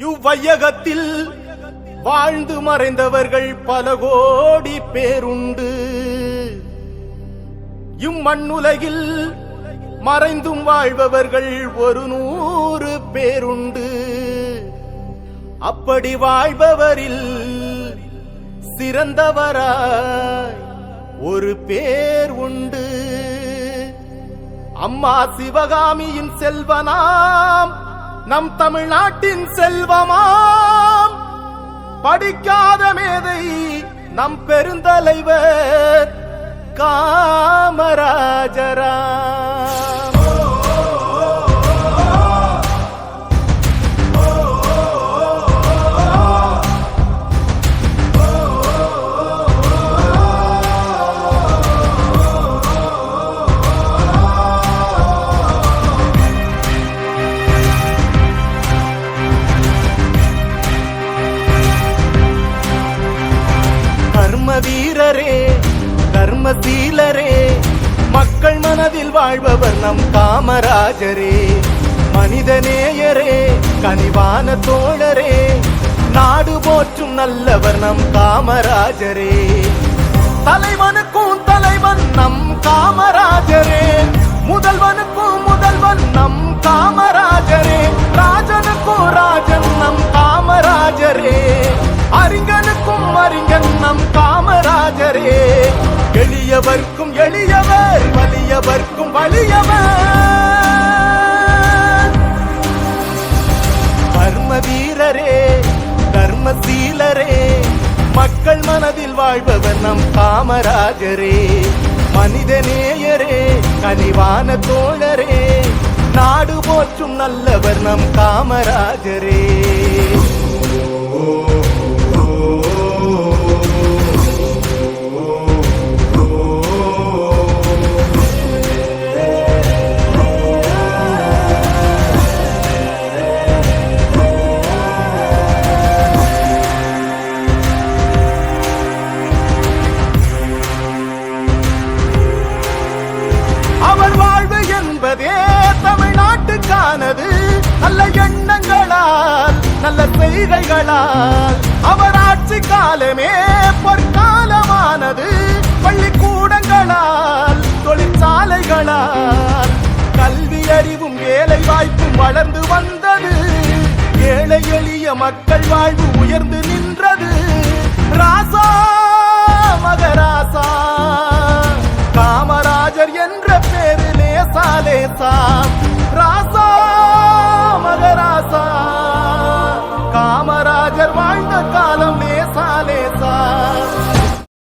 இவ்வையகத்தில் வாழ்ந்து மறைந்தவர்கள் பல கோடி பேருண்டு. இம்மண்ணுலகில் மறைந்தும் வாழ்பவர்கள் 100 பேருண்டு. அப்படி வாழ்பவரில் சிறந்தவராய் ஒரு பேர் உண்டு. அம்மா சிவகாமியின் செல்வனாம் நம் தமிழ்நாட்டின் செல்வமாம். படிக்காத மேதை நம் பெருந்தலைவர் காமராஜராம். வீரரே தர்மசீலரே, மக்கள் மனதில் வாழ்பவர் நம் காமராஜரே. மனிதநேயரே, கனிவான தோழரே, நாடு போற்றும் நல்லவர் நம் காமராஜரே. தலைவனுக்கும் தலைவன் நம் காமராஜரே, முதல்வனுக்கும் முதல்வன் நம் காமராஜரே, ராஜனுக்கும் ராஜன் நம் காமராஜரே, அறிஞனுக்கும் அறிஞன் நம் காமராஜரே. எளியவர்க்கும் எளியவர், வலியவர்க்கும் வலியவர். கர்ம வீரரே தர்மசீலரே, மக்கள் மனதில் வாழ்பவர் நம் காமராஜரே. மனிதநேயரே, கனிவான தோழரே, நாடு போற்றும் நல்லவர் நம் காமராஜரே. அவர் வாழ்வு என்பதே தமிழ்நாட்டுக்கானது. நல்ல எண்ணங்களால் நல்ல செய்கைகளால் அவர் ஆட்சி காலமே பொற்காலமானது. பள்ளிக்கூடங்களால் தொழிற்சாலைகளால் கல்வி அறிவும் வேலை வாய்ப்பும் வளர்ந்து வந்தது. ஏழை எளிய மக்கள் வாழ்வு உயர்ந்து நின்றது. ராசா மகராசா காமராஜர் என்ற பேரு லேசா. ராசா மகராசா காமராஜர் வாழ்ந்த காலம் லேசா.